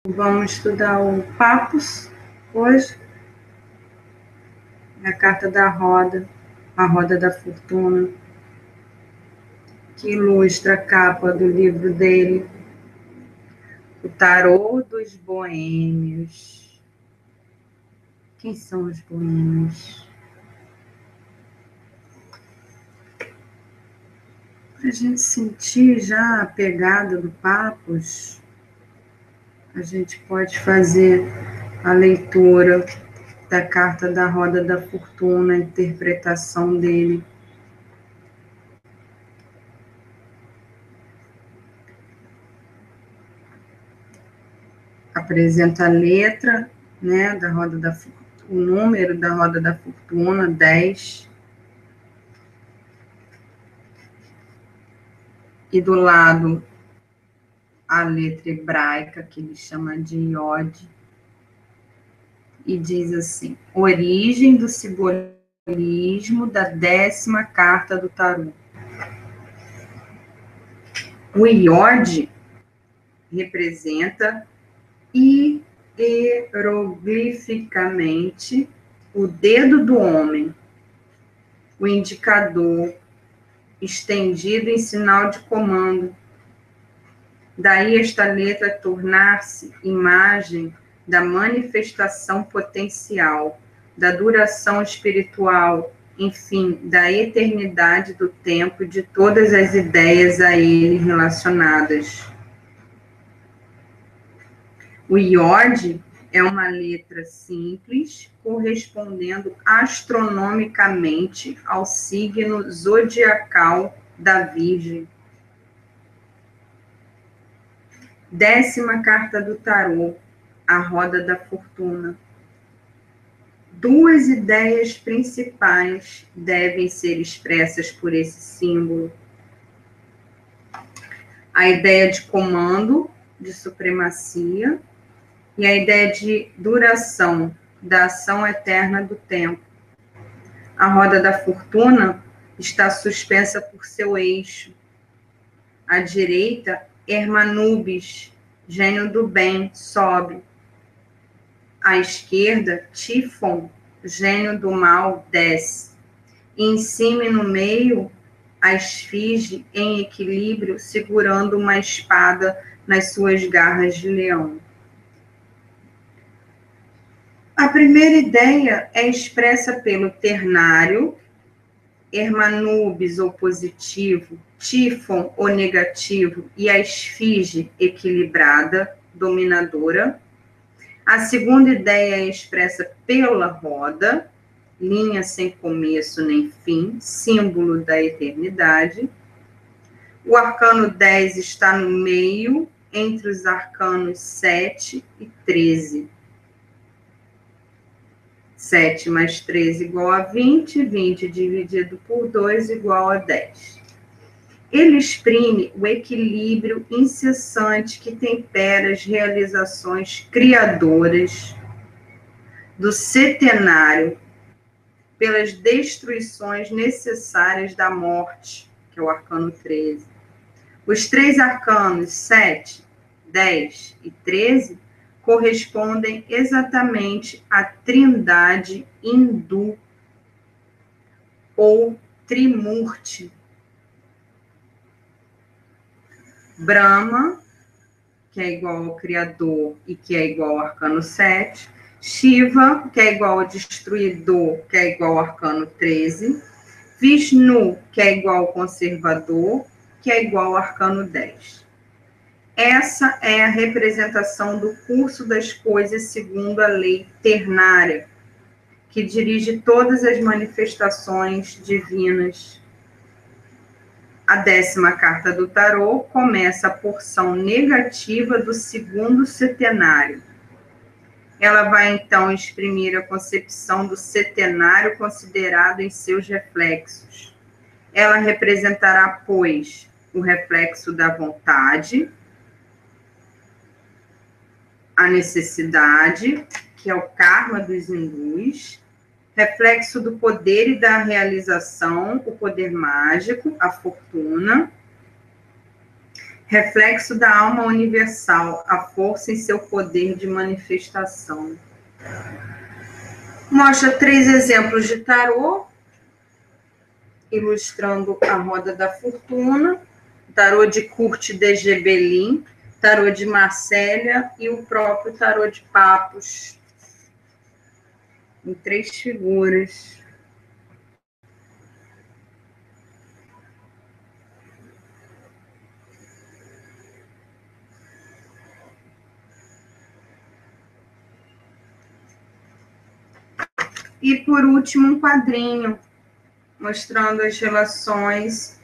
Vamos estudar o Papus hoje, a carta da roda, a roda da fortuna, que ilustra a capa do livro dele, o Tarô dos Boêmios. Quem são os boêmios? Para a gente sentir já a pegada do Papus, a gente pode fazer a leitura da carta da roda da fortuna, a interpretação dele. Apresenta a letra, né, da roda da fortuna, o número da roda da fortuna, 10. E do lado, a letra hebraica, que ele chama de Iod. E diz assim: origem do simbolismo da 10ª carta do tarô. O Iod representa hieroglificamente o dedo do homem, o indicador estendido em sinal de comando. Daí esta letra tornar-se imagem da manifestação potencial, da duração espiritual, enfim, da eternidade do tempo e de todas as ideias a ele relacionadas. O Iod é uma letra simples, correspondendo astronomicamente ao signo zodiacal da Virgem. 10ª carta do tarô, a roda da fortuna. Duas ideias principais devem ser expressas por esse símbolo. A ideia de comando, de supremacia, e a ideia de duração, da ação eterna do tempo. A roda da fortuna está suspensa por seu eixo. À direita, Hermanubis, gênio do bem, sobe. À esquerda, Tifon, gênio do mal, desce. E em cima e no meio, a esfinge em equilíbrio, segurando uma espada nas suas garras de leão. A primeira ideia é expressa pelo ternário, Hermanubis, ou positivo, Tifon, ou negativo, e a esfinge equilibrada, dominadora. A segunda ideia é expressa pela roda, linha sem começo nem fim, símbolo da eternidade. O arcano 10 está no meio, entre os arcanos 7 e 13. 7 mais 13 igual a 20, 20 dividido por 2 igual a 10. Ele exprime o equilíbrio incessante que tempera as realizações criadoras do setenário pelas destruições necessárias da morte, que é o arcano 13. Os três arcanos 7, 10 e 13 correspondem exatamente à trindade hindu, ou Trimurti. Brahma, que é igual ao Criador e que é igual ao arcano 7. Shiva, que é igual ao Destruidor, que é igual ao arcano 13. Vishnu, que é igual ao Conservador, que é igual ao arcano 10. Essa é a representação do curso das coisas segundo a lei ternária, que dirige todas as manifestações divinas. A 10ª carta do tarô começa a porção negativa do segundo setenário. Ela vai, então, exprimir a concepção do setenário considerado em seus reflexos. Ela representará, pois, o reflexo da vontade, a necessidade, que é o karma dos hindus, reflexo do poder e da realização, o poder mágico, a fortuna, Reflexo da alma universal, a força em seu poder de manifestação. Mostra 3 exemplos de tarô, ilustrando a roda da fortuna, tarô de Kurt de Gebelin, tarô de Marcélia e o próprio tarô de Papos, em 3 figuras. E, por último, um quadrinho, mostrando as relações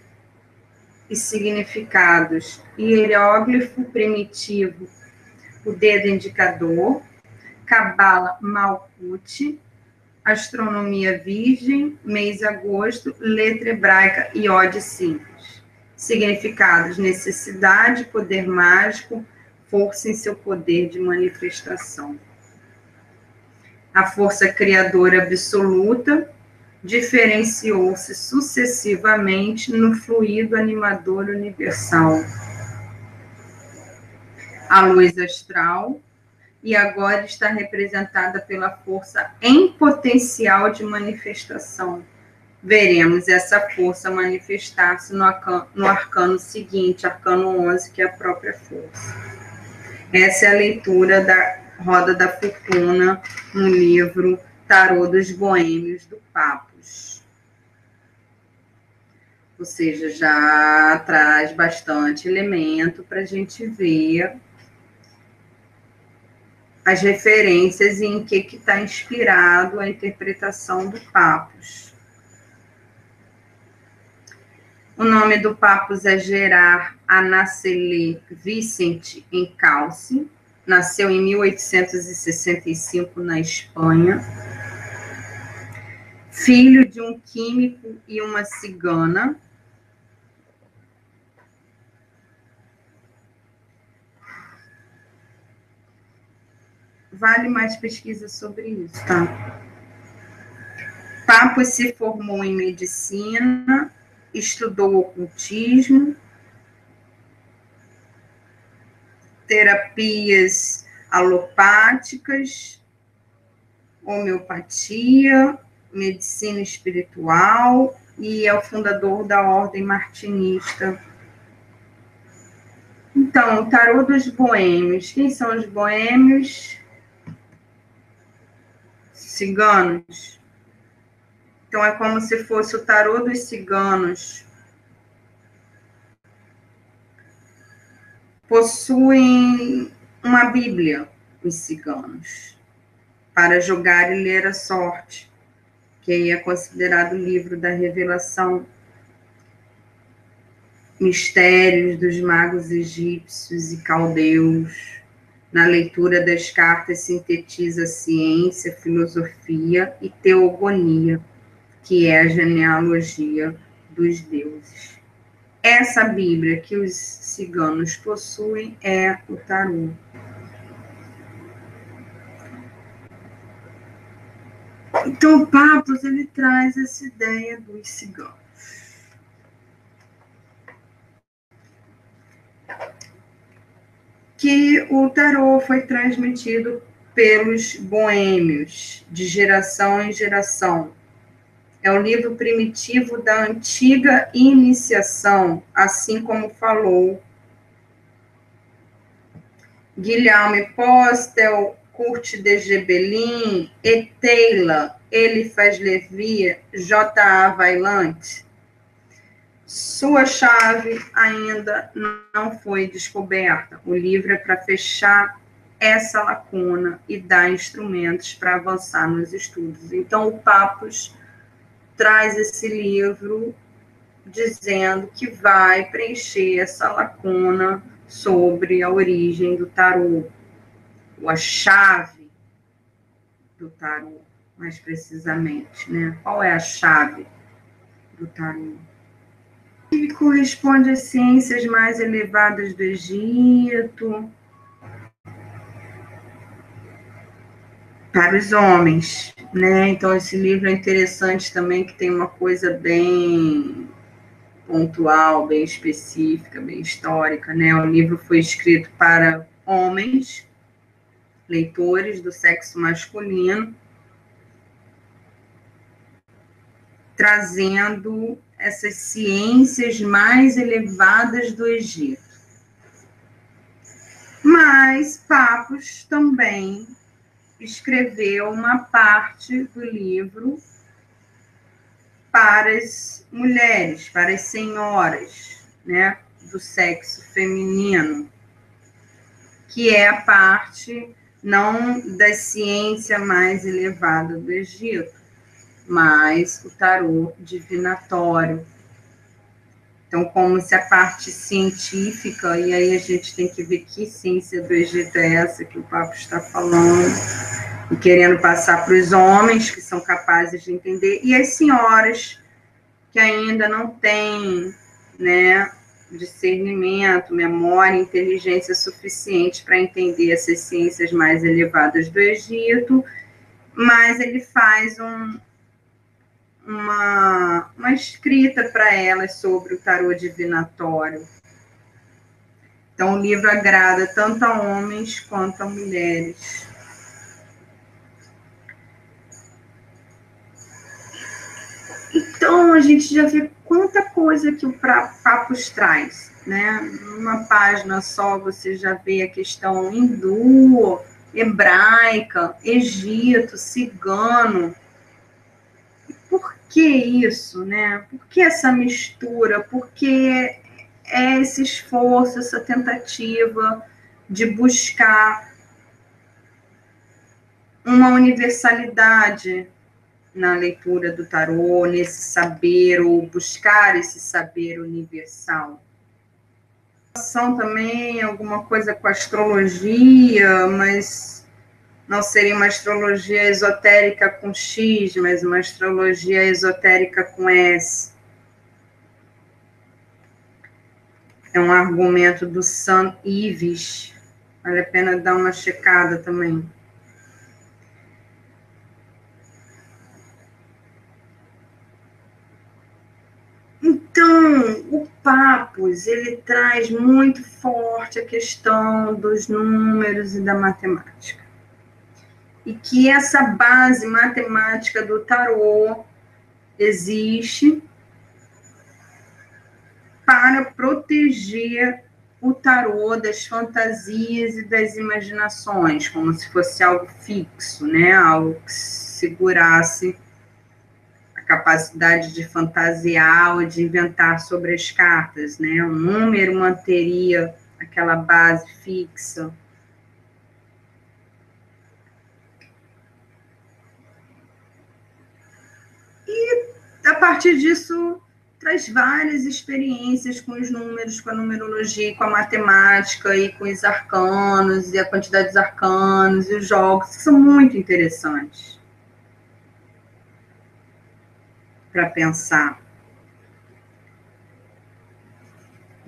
e significados. Hieróglifo primitivo, o dedo indicador, Cabala Malkuth, astronomia virgem, mês agosto, letra hebraica iode simples. Significados: necessidade, poder mágico, força em seu poder de manifestação. A força criadora absoluta diferenciou-se sucessivamente no fluido animador universal. A luz astral, e agora está representada pela força em potencial de manifestação. Veremos essa força manifestar-se no arcano seguinte, arcano 11, que é a própria força. Essa é a leitura da Roda da Fortuna no livro Tarô dos Boêmios, do Papos. Ou seja, já traz bastante elemento para a gente ver as referências e em que está inspirado a interpretação do Papos. O nome do Papos é Gerard Anaceli Vicente Encalce. Nasceu em 1865 na Espanha. Filho de um químico e uma cigana. Vale mais pesquisa sobre isso, tá? Papos se formou em medicina, estudou ocultismo, terapias alopáticas, homeopatia, medicina espiritual e é o fundador da Ordem Martinista. Então, o tarô dos boêmios. Quem são os boêmios? Ciganos. Então, é como se fosse o tarô dos ciganos. Possuem uma Bíblia, os ciganos, para jogar e ler a sorte, que aí é considerado o livro da revelação, mistérios dos magos egípcios e caldeus. Na leitura das cartas sintetiza ciência, filosofia e teogonia, que é a genealogia dos deuses. Essa Bíblia que os ciganos possuem é o tarô. Então, o Papos, ele traz essa ideia dos ciganos. Que o tarô foi transmitido pelos boêmios, de geração em geração. É o livro primitivo da antiga iniciação, assim como falou Guilherme Postel, Kurt de Gebelin, Eteila, Eliphas Levi, J.A. Vaillant. Sua chave ainda não foi descoberta. O livro é para fechar essa lacuna e dar instrumentos para avançar nos estudos. Então, o Papos traz esse livro dizendo que vai preencher essa lacuna sobre a origem do tarô, ou a chave do tarô, mais precisamente, né? Qual é a chave do tarô? Que corresponde às ciências mais elevadas do Egito, para os homens, né? Então, esse livro é interessante também, que tem uma coisa bem pontual, bem específica, bem histórica, né? O livro foi escrito para homens, leitores do sexo masculino, trazendo essas ciências mais elevadas do Egito. Mas Papos também escreveu uma parte do livro para as mulheres, para as senhoras, né, do sexo feminino, que é a parte não da ciência mais elevada do Egito, mas o tarô divinatório. Então, como se a parte científica, e aí a gente tem que ver que ciência do Egito é essa que o Papo está falando, e querendo passar para os homens, que são capazes de entender, e as senhoras, que ainda não têm, né, discernimento, memória, inteligência suficiente para entender essas ciências mais elevadas do Egito, mas ele faz uma escrita para elas sobre o tarô divinatório. Então, o livro agrada tanto a homens quanto a mulheres. Então, a gente já vê quanta coisa que o Papos traz, né? Numa página só, você já vê a questão hindu, hebraica, Egito, cigano. Por que isso, né? Por que essa mistura? Por que é esse esforço, essa tentativa de buscar uma universalidade na leitura do tarô, nesse saber, ou buscar esse saber universal? São também alguma coisa com astrologia, mas não seria uma astrologia esotérica com X, mas uma astrologia esotérica com S. É um argumento do Sam Ives. Vale a pena dar uma checada também. Então, o Papos, ele traz muito forte a questão dos números e da matemática. E que essa base matemática do tarô existe para proteger o tarô das fantasias e das imaginações, como se fosse algo fixo, né? Algo que segurasse a capacidade de fantasiar ou de inventar sobre as cartas, né? Um número manteria aquela base fixa. E, a partir disso, traz várias experiências com os números, com a numerologia, com a matemática, e com os arcanos, e a quantidade dos arcanos, e os jogos, que são muito interessantes para pensar.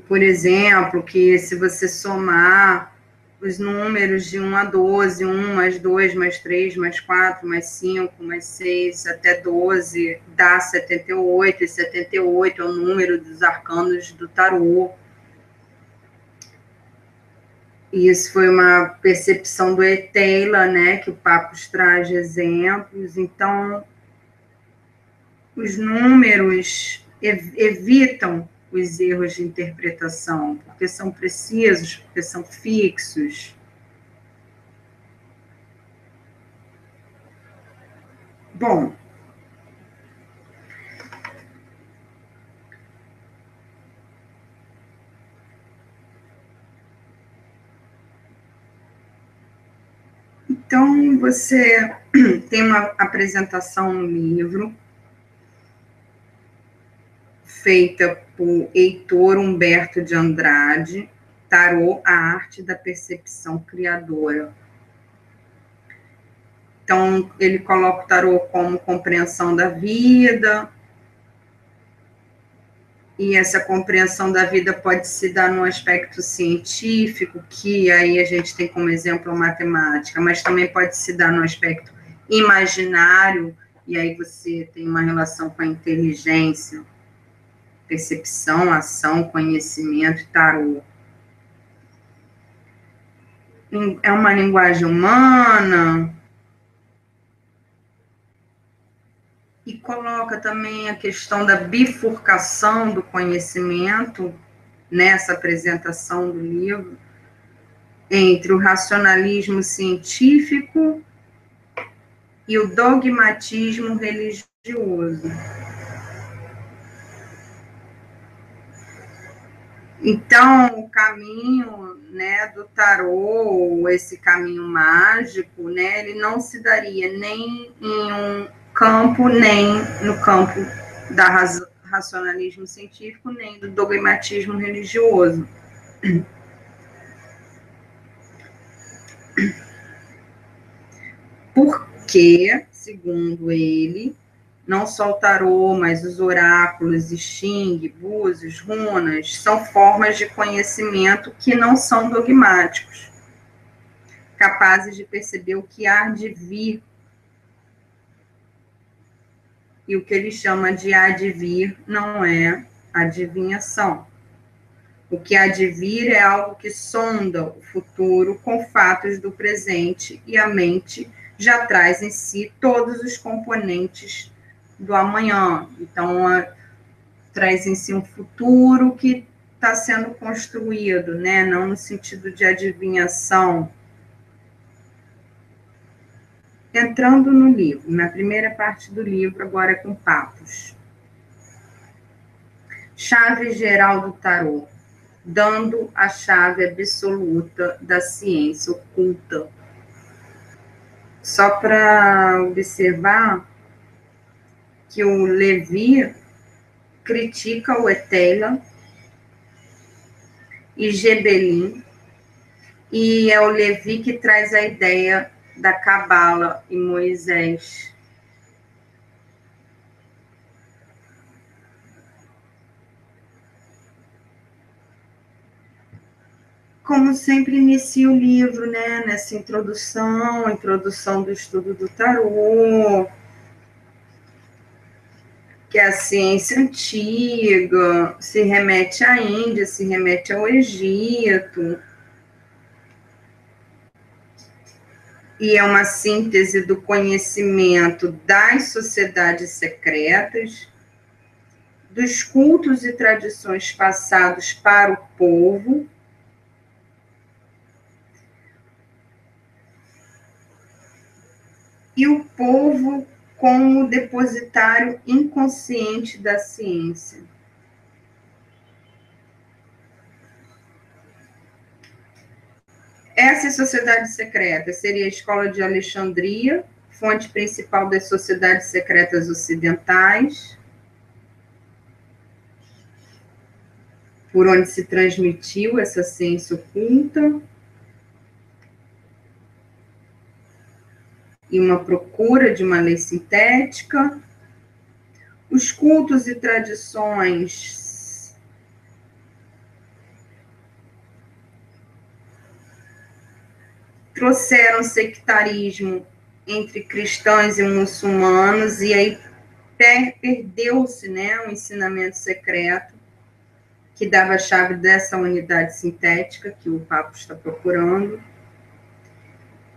Por exemplo, que se você somar os números de 1 a 12, 1 mais 2, mais 3, mais 4, mais 5, mais 6, até 12, dá 78, e 78 é o número dos arcanos do tarô. E isso foi uma percepção do Eteila, né, que o Papos traz exemplos. Então, os números evitam os erros de interpretação, porque são precisos, porque são fixos. Bom, então você tem uma apresentação no livro, feita por Heitor Humberto de Andrade, Tarô, a Arte da Percepção Criadora. Então, ele coloca o tarô como compreensão da vida, e essa compreensão da vida pode se dar no aspecto científico, que aí a gente tem como exemplo a matemática, mas também pode se dar no aspecto imaginário, e aí você tem uma relação com a inteligência. percepção, ação, conhecimento, tarô. É uma linguagem humana, e coloca também a questão da bifurcação do conhecimento nessa apresentação do livro, entre o racionalismo científico e o dogmatismo religioso. Então, o caminho, né, do tarô, esse caminho mágico, né, ele não se daria nem em um campo, nem no campo da racionalismo científico, nem do dogmatismo religioso. Porque, segundo ele, não só o tarô, mas os oráculos, Xing, búzios, runas, são formas de conhecimento que não são dogmáticos, capazes de perceber o que há de vir. E o que ele chama de há de vir não é adivinhação. O que há de vir é algo que sonda o futuro com fatos do presente, e a mente já traz em si todos os componentes do amanhã. Então, traz em si um futuro que está sendo construído, né? Não no sentido de adivinhação. Entrando no livro, na primeira parte do livro, agora com papos. Chave geral do tarô, dando a chave absoluta da ciência oculta. Só para observar que o Levi critica o Eteila e Gebelin, e é o Levi que traz a ideia da Cabala em Moisés. Como sempre inicia o livro, né, nessa introdução do estudo do tarô, que é a ciência antiga, se remete à Índia, se remete ao Egito, e é uma síntese do conhecimento das sociedades secretas, dos cultos e tradições passados para o povo, e o povo como depositário inconsciente da ciência. Essa sociedade secreta seria a Escola de Alexandria, fonte principal das sociedades secretas ocidentais, por onde se transmitiu essa ciência oculta, e uma procura de uma lei sintética. Os cultos e tradições trouxeram sectarismo entre cristãos e muçulmanos, e aí perdeu-se, né, o ensinamento secreto que dava a chave dessa unidade sintética que o Papo está procurando,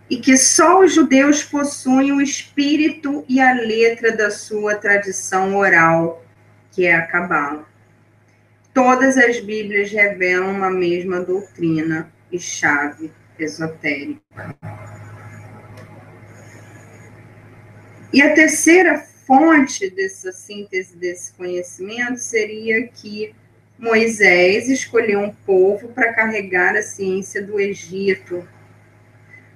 e que só os judeus possuem o espírito e a letra da sua tradição oral, que é a Cabala. Todas as Bíblias revelam uma mesma doutrina e chave esotérica. E a terceira fonte dessa síntese desse conhecimento seria que Moisés escolheu um povo para carregar a ciência do Egito.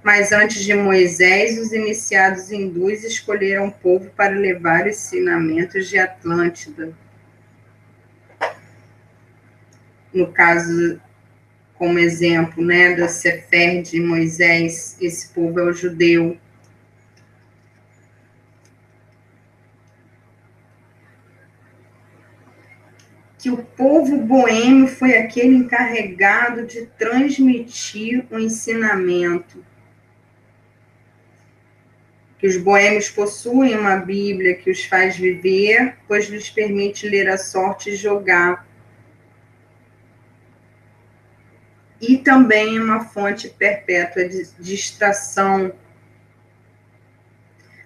Mas antes de Moisés, os iniciados hindus escolheram um povo para levar os ensinamentos de Atlântida. No caso, como exemplo, né, da Sefer de Moisés, esse povo é o judeu. Que o povo boêmio foi aquele encarregado de transmitir o ensinamento. que os boêmios possuem uma Bíblia que os faz viver, pois lhes permite ler a sorte e jogar. E também uma fonte perpétua de distração.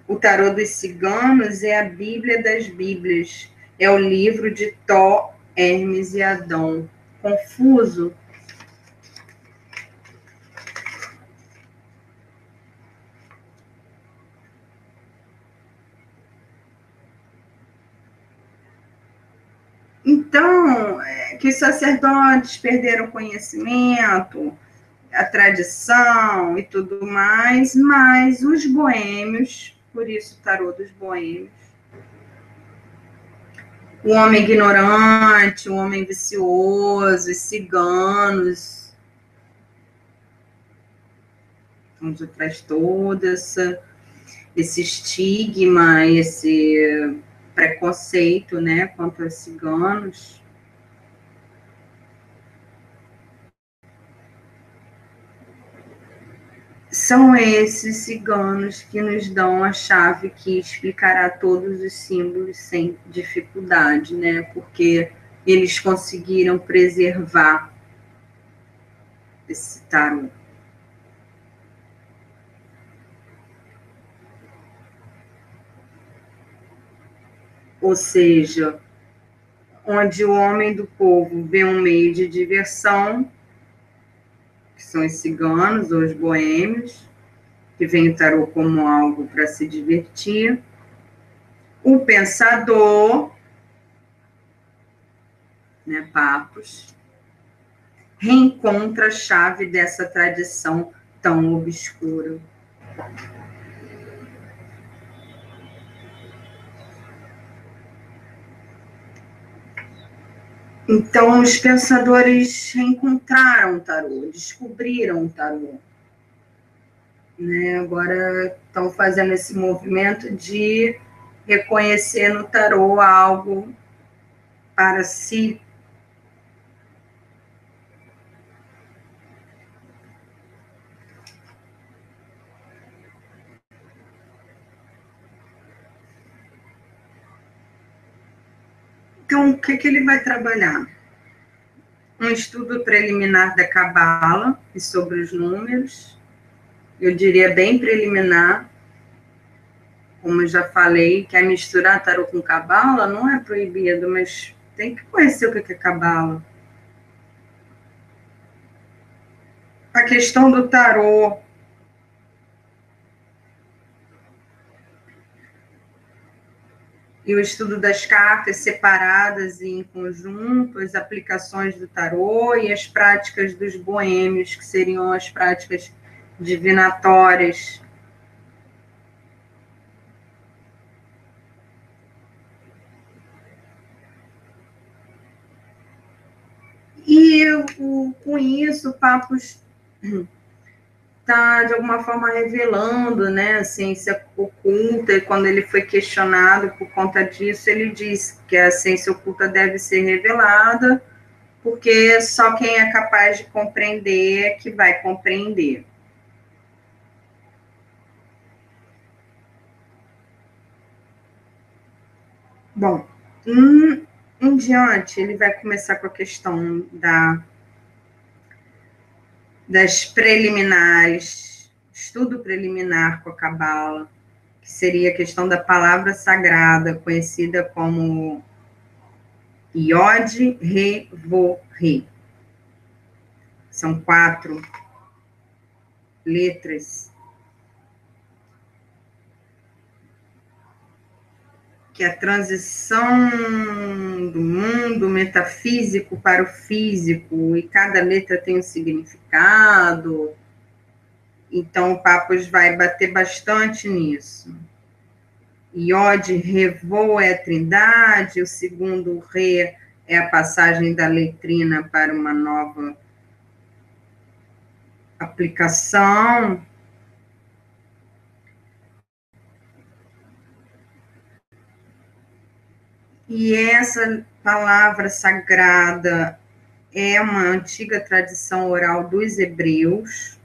O tarô dos ciganos é a Bíblia das Bíblias, é o livro de Tó, Hermes e Adão. Confuso? Então, que os sacerdotes perderam o conhecimento, a tradição e tudo mais, mas os boêmios, por isso o tarô dos boêmios, o homem ignorante, o homem vicioso, os ciganos, onde traz todo esse estigma, esse preconceito, né, contra os ciganos. São esses ciganos que nos dão a chave que explicará todos os símbolos sem dificuldade, né? Porque eles conseguiram preservar esse tarô. Ou seja, onde o homem do povo vê um meio de diversão, que são os ciganos ou os boêmios, que veem o tarô como algo para se divertir. O pensador, né, Papos, reencontra a chave dessa tradição tão obscura. Então, os pensadores reencontraram o tarô, descobriram o tarô. Né? Agora estão fazendo esse movimento de reconhecer no tarô algo para si. Então, o que ele vai trabalhar? Um estudo preliminar da Cabala e sobre os números, eu diria bem preliminar, como eu já falei, que é misturar tarô com Cabala não é proibido, mas tem que conhecer o que é Cabala. A questão do tarô e o estudo das cartas separadas e em conjunto, as aplicações do tarô e as práticas dos boêmios, que seriam as práticas divinatórias. E com isso, o Papos está, de alguma forma, revelando, né, a ciência oculta, e quando ele foi questionado por conta disso, ele disse que a ciência oculta deve ser revelada, porque só quem é capaz de compreender é que vai compreender. Bom, em diante, ele vai começar com a questão das preliminares, estudo preliminar com a Cabala, que seria a questão da palavra sagrada, conhecida como Yod, Re, Vo, Re. São 4 letras que é a transição do mundo metafísico para o físico, e cada letra tem um significado. Então, o Papos vai bater bastante nisso. Iode, Revô é a trindade, o segundo Re é a passagem da letrina para uma nova aplicação. E essa palavra sagrada é uma antiga tradição oral dos hebreus.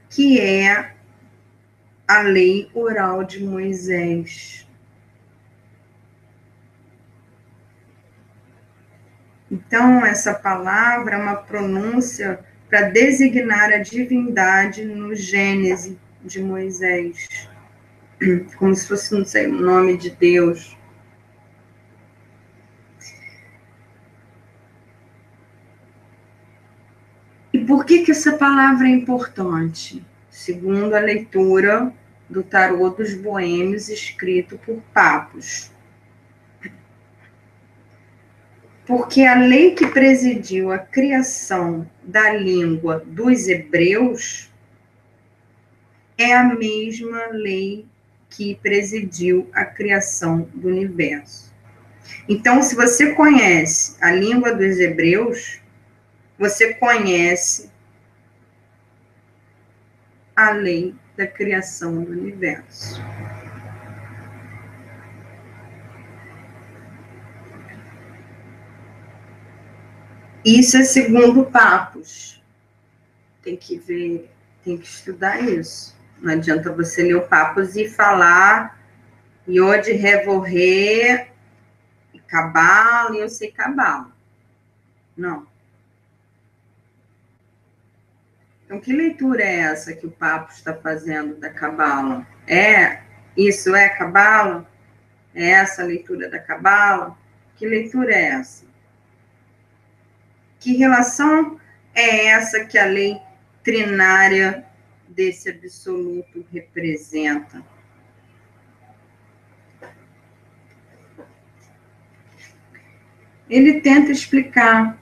que é a lei oral de Moisés. Então, essa palavra é uma pronúncia para designar a divindade no Gênese de Moisés, como se fosse, não sei, o nome de Deus. E por que essa palavra é importante? Segundo a leitura do Tarô dos Boêmios, escrito por Papos. Porque a lei que presidiu a criação da língua dos hebreus é a mesma lei que presidiu a criação do universo. Então, se você conhece a língua dos hebreus, você conhece a lei da criação do universo. Isso é segundo Papos. Tem que ver, tem que estudar isso. Não adianta você ler o Papos e falar Yod, Revorê, Cabala, e eu sei Cabala. Não. Então, que leitura é essa que o Papo está fazendo da Cabala? Isso é Cabala? É essa a leitura da Cabala? Que leitura é essa? Que relação é essa que a lei trinária desse absoluto representa? Ele tenta explicar.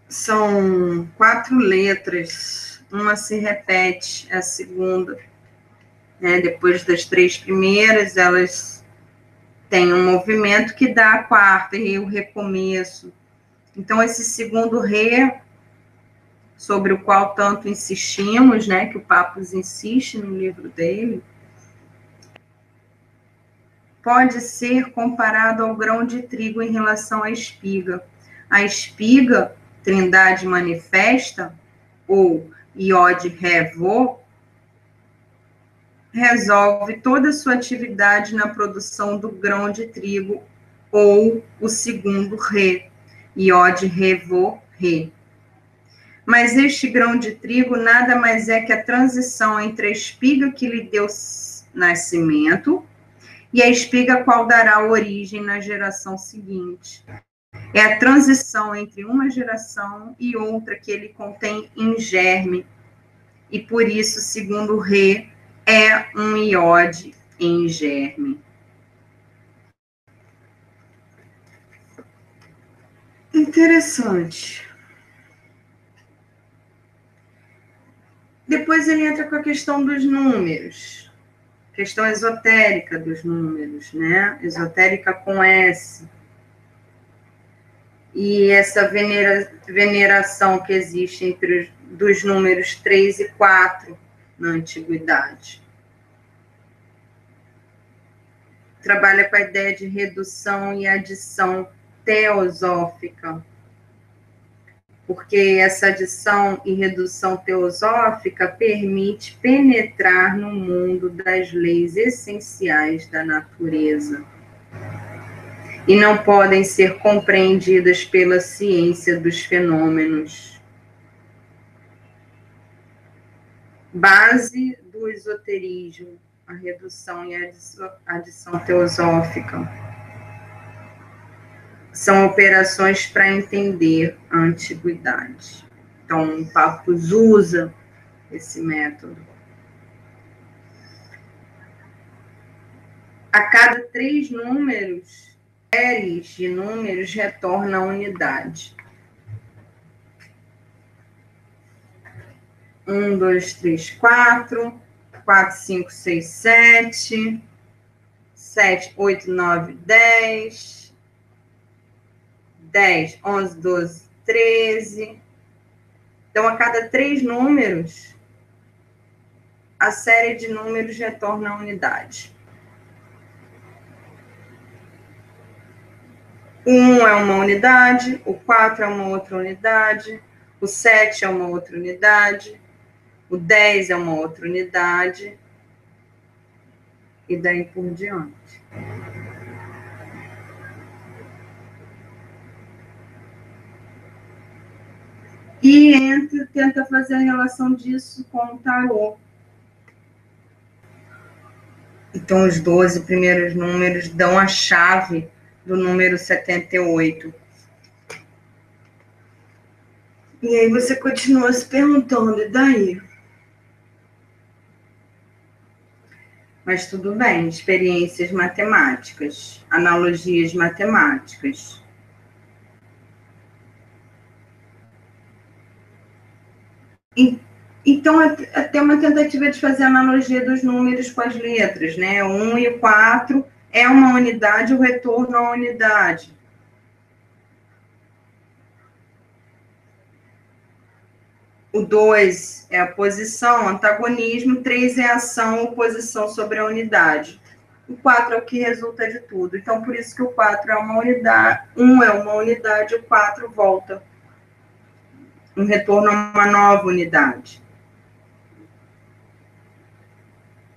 São 4 letras, uma se repete, a segunda, né? Depois das 3 primeiras, elas têm um movimento que dá a quarta, e o recomeço. Então, esse segundo Rê, sobre o qual tanto insistimos, né, que o Papos insiste no livro dele, pode ser comparado ao grão de trigo em relação à espiga. A espiga, trindade manifesta, ou Iod Revô, resolve toda a sua atividade na produção do grão de trigo, ou o segundo Rê, Iod Revô Rê. Mas este grão de trigo nada mais é que a transição entre a espiga que lhe deu nascimento e a espiga qual dará origem na geração seguinte. É a transição entre uma geração e outra que ele contém em germe, e por isso, segundo o Rê, é um iode em germe. Interessante. Depois ele entra com a questão dos números, questão esotérica dos números, né? Esotérica com S. E essa veneração que existe entre dos números 3 e 4 na antiguidade. Trabalha com a ideia de redução e adição teosófica, porque essa adição e redução teosófica permite penetrar no mundo das leis essenciais da natureza e não podem ser compreendidas pela ciência dos fenômenos. Base do esoterismo, a redução e a adição teosófica. São operações para entender a antiguidade. Então, o Papos usa esse método. A cada 3 números, séries de números retornam a unidade. 1, 2, 3, 4, 4, 5, 6, 7, 7, 8, 9, 10, 10, 11, 12, 13. Então, a cada 3 números, a série de números retorna à unidade. O 1 é uma unidade, o 4 é uma outra unidade, o 7 é uma outra unidade, o 10 é uma outra unidade, e daí por diante. E tenta fazer a relação disso com o tarô. Então, os 12 primeiros números dão a chave do número 78. E aí você continua se perguntando, e daí? Mas tudo bem, experiências matemáticas, analogias matemáticas. Então, até uma tentativa de fazer a analogia dos números com as letras, né? O 1 e o 4 é uma unidade, o retorno à unidade. O 2 é a posição, antagonismo, 3 é a ação, oposição sobre a unidade. O 4 é o que resulta de tudo. Então, por isso que o 4 é uma unidade, 1 é uma unidade, o 4 volta. Um retorno a uma nova unidade.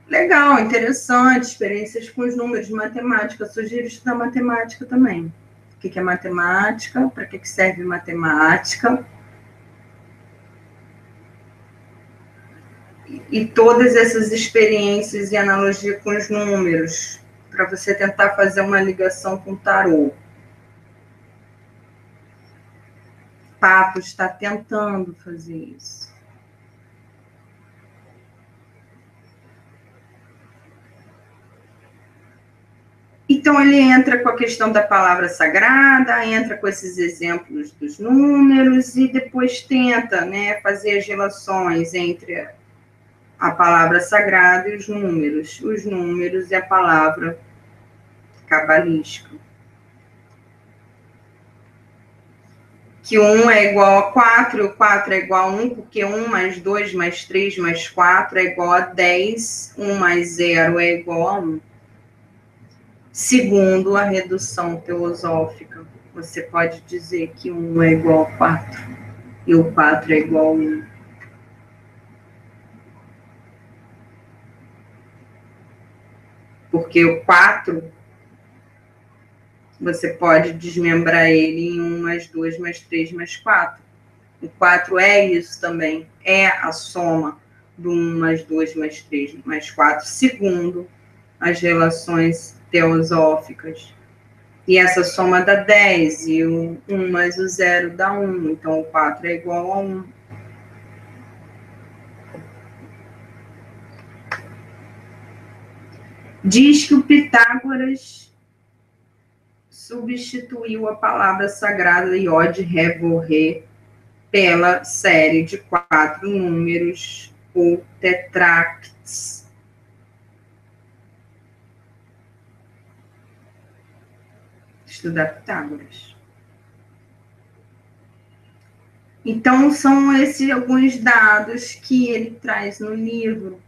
Legal, interessante, experiências com os números de matemática. Sugiro estudar matemática também. O que é matemática? Para que serve matemática? E todas essas experiências e analogia com os números, para você tentar fazer uma ligação com o tarô. Papo está tentando fazer isso. Então, ele entra com a questão da palavra sagrada, entra com esses exemplos dos números e depois tenta, né, fazer as relações entre a palavra sagrada e os números e a palavra cabalística. Que 1 é igual a 4, e o 4 é igual a 1, porque 1 mais 2 mais 3 mais 4 é igual a 10, 1 mais 0 é igual a 1. Segundo a redução teosófica, você pode dizer que 1 é igual a 4 e o 4 é igual a 1. Porque o 4, você pode desmembrar ele em 1 mais 2 mais 3 mais 4. O 4 é isso também, é a soma do 1 mais 2 mais 3 mais 4, segundo as relações teosóficas. E essa soma dá 10, e o 1 mais o 0 dá 1, então o 4 é igual a 1. Diz que o Pitágoras substituiu a palavra sagrada Iod, Ré, Vô, Ré pela série de 4 números, ou tetracts. Estudar Pitágoras. Então, são esses alguns dados que ele traz no livro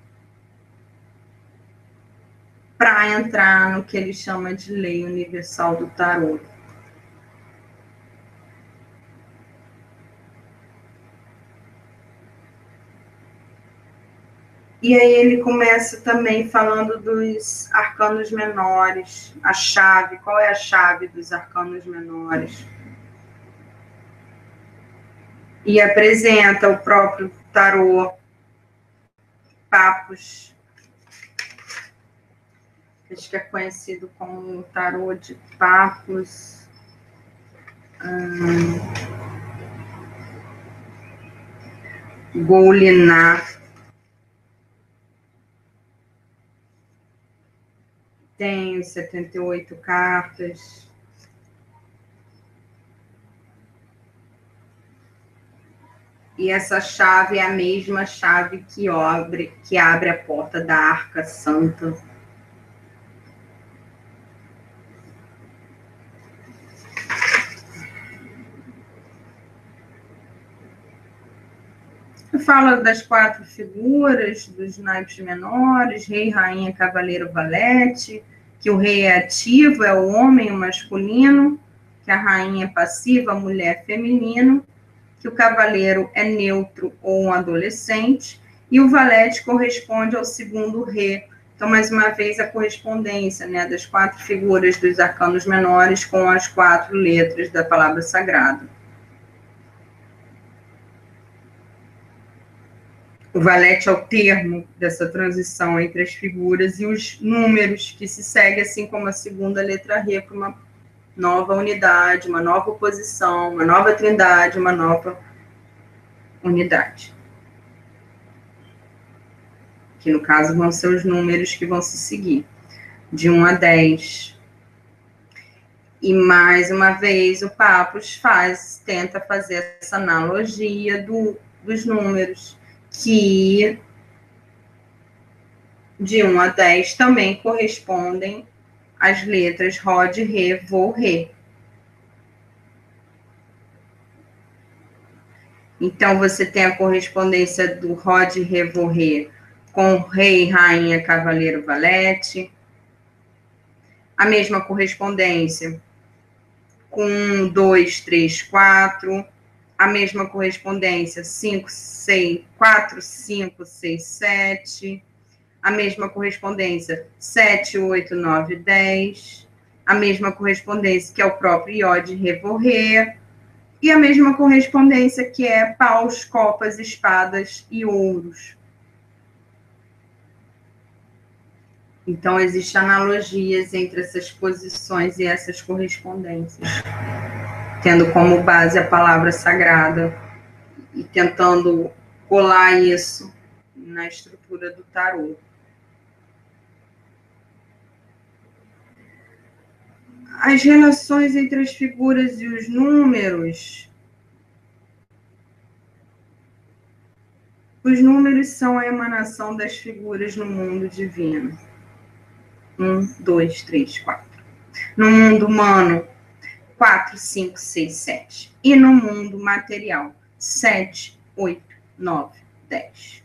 para entrar no que ele chama de lei universal do tarô. E aí ele começa também falando dos arcanos menores, a chave, qual é a chave dos arcanos menores? E apresenta o próprio tarô, Papos, acho que é conhecido como o tarô de Papos. Goulinar. Tem os 78 cartas. E essa chave é a mesma chave que abre a porta da Arca Santa. Fala das 4 figuras, dos naipes menores, rei, rainha, cavaleiro, valete, que o rei é ativo, é o homem, o masculino, que a rainha é passiva, mulher feminino, que o cavaleiro é neutro ou um adolescente, e o valete corresponde ao segundo rei. Então, mais uma vez, a correspondência, né, das 4 figuras dos arcanos menores com as 4 letras da palavra sagrada. O valete é o termo dessa transição entre as figuras e os números que se segue, assim como a segunda letra rei, para uma nova unidade, uma nova oposição, uma nova trindade, uma nova unidade. Que no caso vão ser os números que vão se seguir, de 1 a 10. E mais uma vez o Papus tenta fazer essa analogia dos números, que de 1 a 10 também correspondem às letras Rod, Ré, Vô, Ré. Então, você tem a correspondência do Rod, Ré, Vô, Ré com Rei, Rainha, Cavaleiro, Valete. A mesma correspondência com 1, 2, 3, 4. A mesma correspondência 5, 6, 4, 5, 6, 7. A mesma correspondência 7, 8, 9, 10. A mesma correspondência que é o próprio Iode, Ré, Vô, Ré. E a mesma correspondência que é paus, copas, espadas e ouros. Então, existem analogias entre essas posições e essas correspondências, tendo como base a palavra sagrada e tentando colar isso na estrutura do tarô. As relações entre as figuras e os números. Os números são a emanação das figuras no mundo divino. 1, 2, 3, 4. No mundo humano, 4, 5, 6, 7. E no mundo material, 7, 8, 9, 10.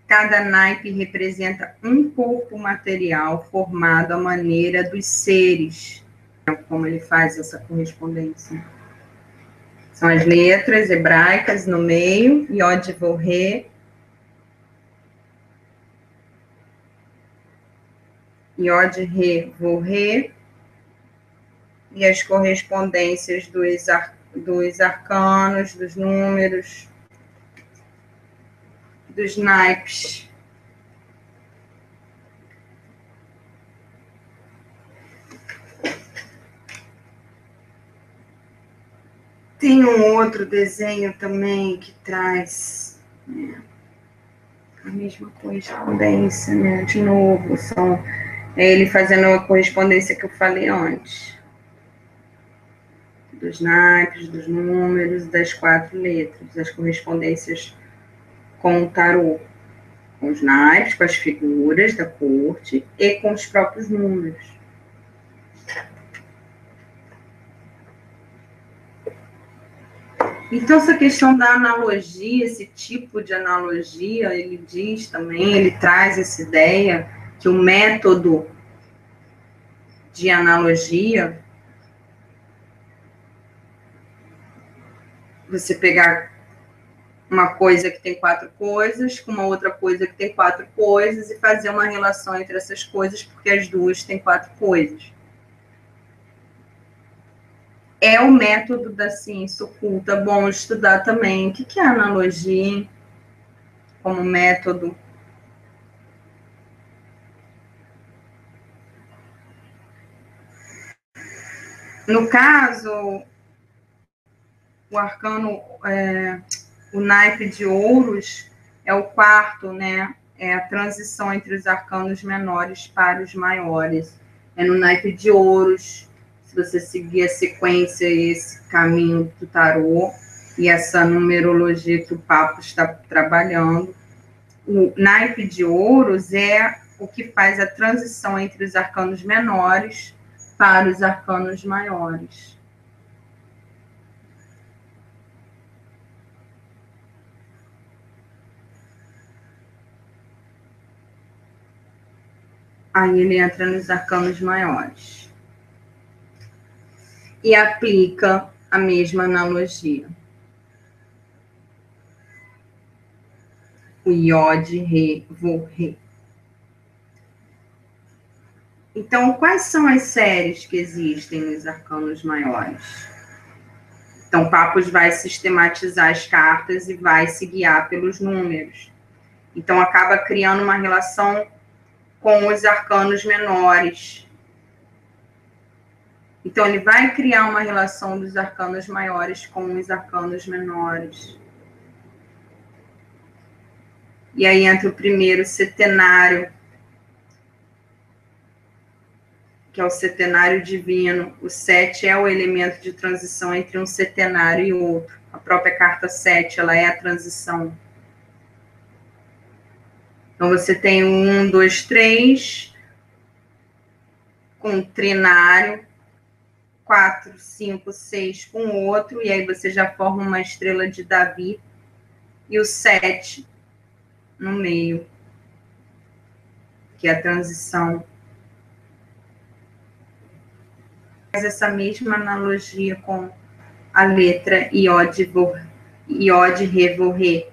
Cada naipe representa um corpo material formado à maneira dos seres. Como ele faz essa correspondência? São as letras hebraicas no meio, Yod, Vô, Ré. Yod, Ré, Vô, Ré. E as correspondências dos arcanos, dos números, dos naipes. Tem um outro desenho também que traz, né, a mesma correspondência, né? De novo, ele fazendo a correspondência que eu falei antes. Dos naipes, dos números, das 4 letras, as correspondências com o tarô. Com os naipes, com as figuras da corte e com os próprios números. Então, essa questão da analogia, esse tipo de analogia, ele diz também, ele traz essa ideia que o método de analogia, você pegar uma coisa que tem 4 coisas, com uma outra coisa que tem 4 coisas, e fazer uma relação entre essas coisas, porque as duas têm 4 coisas. É o método da ciência oculta. Bom estudar também. O que é analogia, hein? Como método. No caso, o arcano, o naipe de ouros é o quarto, né? É a transição entre os arcanos menores para os maiores. É no naipe de ouros, se você seguir a sequência, esse caminho do tarô e essa numerologia que o Papo está trabalhando. O naipe de ouros é o que faz a transição entre os arcanos menores para os arcanos maiores. Aí ele entra nos arcanos maiores. e aplica a mesma analogia. O iode, ré, vô, ré. Então, quais são as séries que existem nos arcanos maiores? Então, Papos vai sistematizar as cartas e vai se guiar pelos números. Então, acaba criando uma relação com os arcanos menores. Então, ele vai criar uma relação dos arcanos maiores com os arcanos menores. E aí entra o primeiro setenário, que é o setenário divino. O 7 é o elemento de transição entre um setenário e outro. A própria carta 7, ela é a transição. Então, você tem o 1, 2, 3, com um trinário, 4, 5, 6 com outro, e aí você já forma uma estrela de Davi, e o 7 no meio, que é a transição. Faz essa mesma analogia com a letra iode, ré, vô, ré.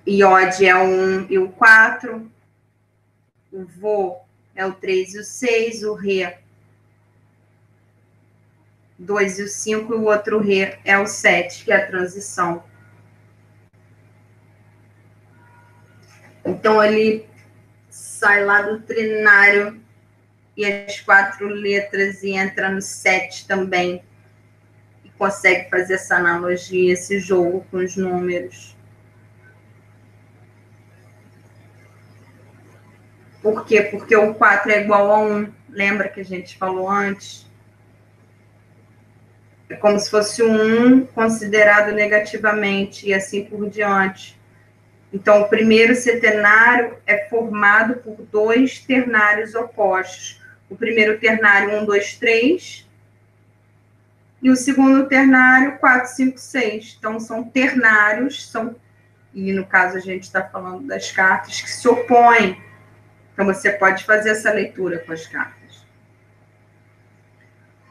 Iode é o 1 e o 4, o vô é o 3 e o 6, o ré 2 e o 5, e o outro ré é o 7, que é a transição. Então, ele sai lá do trinário e as 4 letras e entra no 7 também. E consegue fazer essa analogia, esse jogo com os números. Por quê? Porque o 4 é igual a 1. Lembra que a gente falou antes? É como se fosse o 1 considerado negativamente e assim por diante. Então, o primeiro setenário é formado por 2 ternários opostos. O primeiro ternário, 1, 2, 3. E o segundo ternário, 4, 5, 6. Então, são ternários, e no caso a gente está falando das cartas que se opõem. Então, você pode fazer essa leitura com as cartas.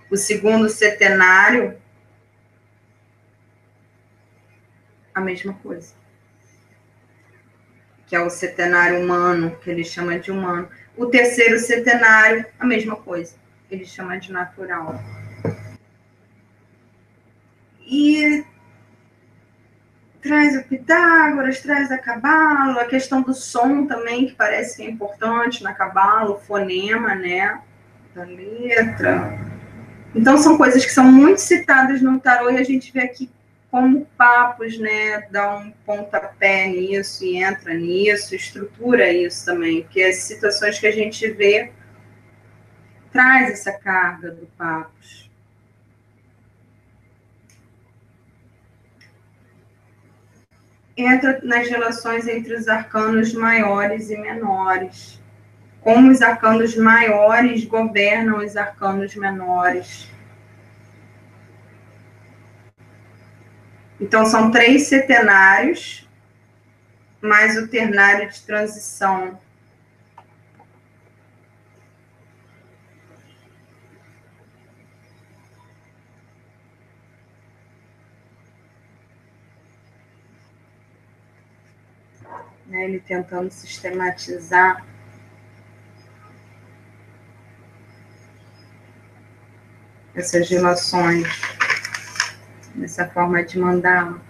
O segundo setenário, a mesma coisa. Que é o setenário humano, que ele chama de humano. O terceiro setenário, a mesma coisa. Ele chama de natural. E traz o Pitágoras, traz a Cabala, a questão do som também, que parece que é importante na Cabala, o fonema, né, da letra. Então, são coisas que são muito citadas no tarô, e a gente vê aqui como Papos, né, dá um pontapé nisso e entra nisso, estrutura isso também, porque as situações que a gente vê traz essa carga do Papos. Entra nas relações entre os arcanos maiores e menores. Como os arcanos maiores governam os arcanos menores. Então, são 3 setenários, mais o ternário de transição. Né, ele tentando sistematizar essas relações, dessa forma de mandar.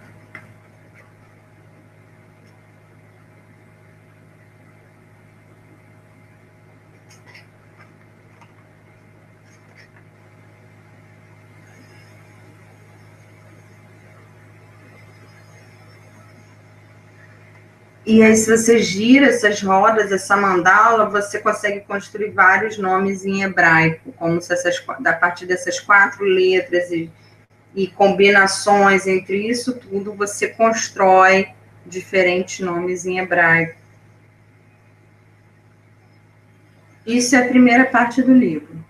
E aí, se você gira essas rodas, essa mandala, você consegue construir vários nomes em hebraico, como se a partir dessas 4 letras e combinações entre isso tudo, você constrói diferentes nomes em hebraico. Isso é a primeira parte do livro.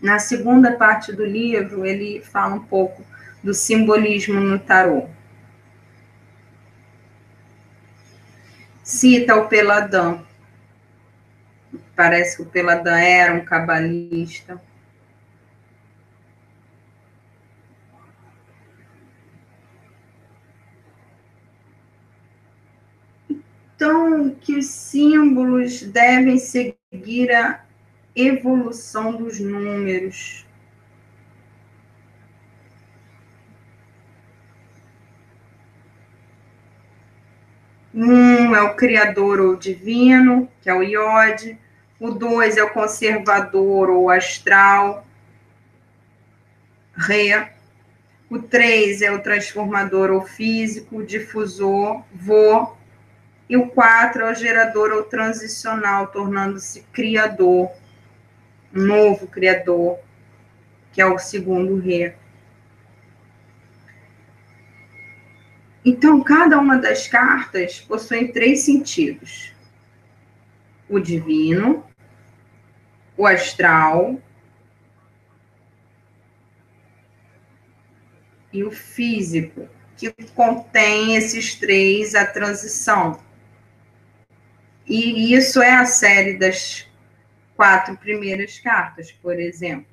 Na segunda parte do livro, ele fala um pouco do simbolismo no tarô. Cita o Peladã. Parece que o Peladã era um cabalista. Então, que os símbolos devem seguir a evolução dos números. Um é o criador ou divino, que é o iode. O 2 é o conservador ou astral, Ré. O 3 é o transformador ou físico, difusor, Vô. E o 4 é o gerador ou transicional, tornando-se criador, um novo criador, que é o segundo Ré. Então, cada uma das cartas possui 3 sentidos: o divino, o astral e o físico, que contém esses 3 a transição. E isso é a série das 4 primeiras cartas, por exemplo.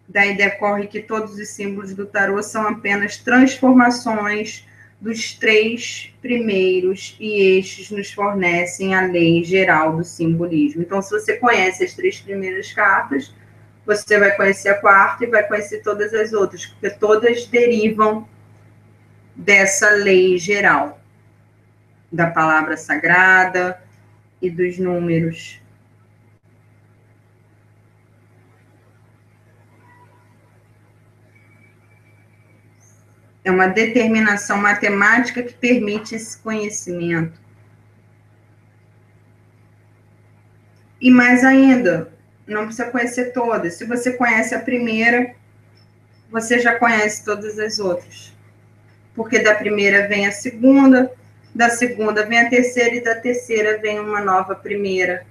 Daí decorre que todos os símbolos do tarô são apenas transformações dos 3 primeiros, e estes nos fornecem a lei geral do simbolismo. Então, se você conhece as 3 primeiras cartas, você vai conhecer a quarta e vai conhecer todas as outras, porque todas derivam dessa lei geral, da palavra sagrada e dos números. É uma determinação matemática que permite esse conhecimento. E mais ainda, não precisa conhecer todas. Se você conhece a primeira, você já conhece todas as outras. Porque da primeira vem a segunda, da segunda vem a terceira, e da terceira vem uma nova primeira.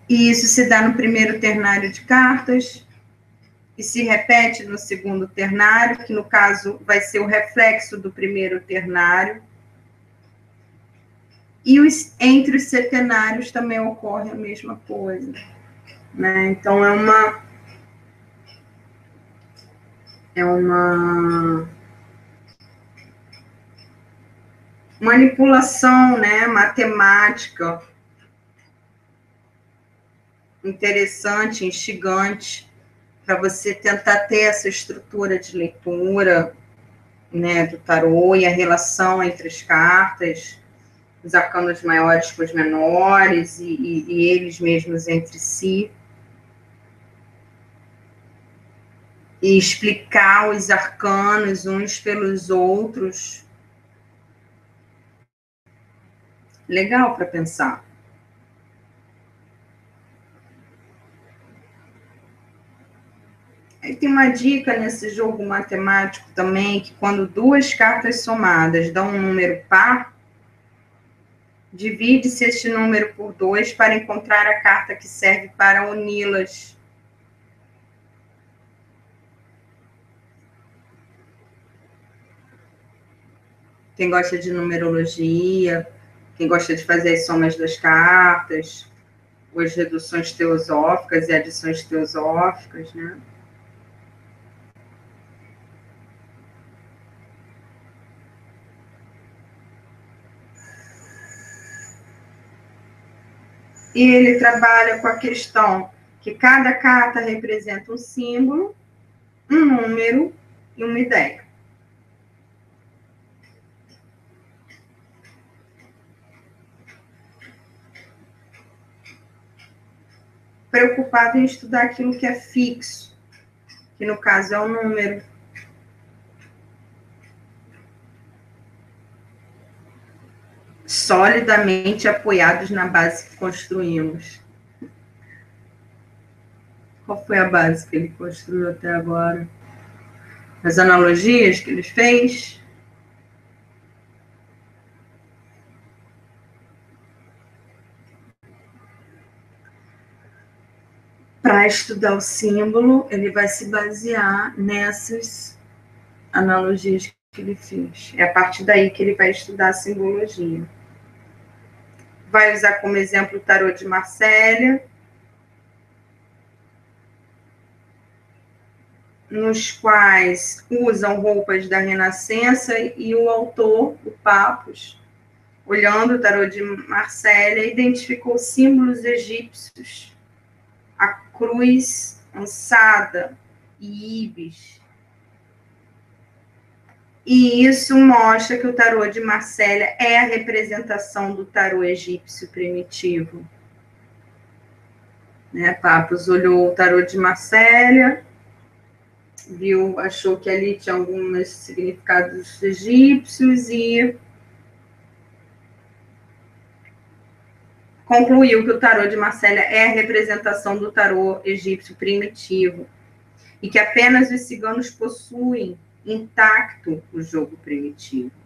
E isso se dá no primeiro ternário de cartas, e se repete no segundo ternário, que no caso vai ser o reflexo do primeiro ternário. E entre os setenários também ocorre a mesma coisa, né? Então, é uma manipulação, né, matemática interessante, instigante, para você tentar ter essa estrutura de leitura, né, do tarô, e a relação entre as cartas, os arcanos maiores com os menores, e eles mesmos entre si. E explicar os arcanos uns pelos outros. Legal para pensar. Aí tem uma dica nesse jogo matemático também, que quando 2 cartas somadas dão um número par, divide-se este número por 2 para encontrar a carta que serve para uni-las. Quem gosta de numerologia, quem gosta de fazer as somas das cartas, ou as reduções teosóficas e adições teosóficas, né? E ele trabalha com a questão que cada carta representa um símbolo, um número e uma ideia. Preocupado em estudar aquilo que é fixo, que no caso é o número. Solidamente apoiados na base que construímos. Qual foi a base que ele construiu até agora? As analogias que ele fez? Para estudar o símbolo, ele vai se basear nessas analogias que ele fez. É a partir daí que ele vai estudar a simbologia. Vai usar como exemplo o tarô de Marselha, nos quais usam roupas da Renascença, e o autor, o Papus, olhando o tarô de Marsella, identificou símbolos egípcios, a cruz ansada e íbis. E isso mostra que o tarô de Marsella é a representação do tarô egípcio primitivo. Né? Papus olhou o tarô de Marsella, viu, achou que ali tinha alguns significados egípcios e concluiu que o tarô de Marsella é a representação do tarô egípcio primitivo e que apenas os ciganos possuem intacto o jogo primitivo.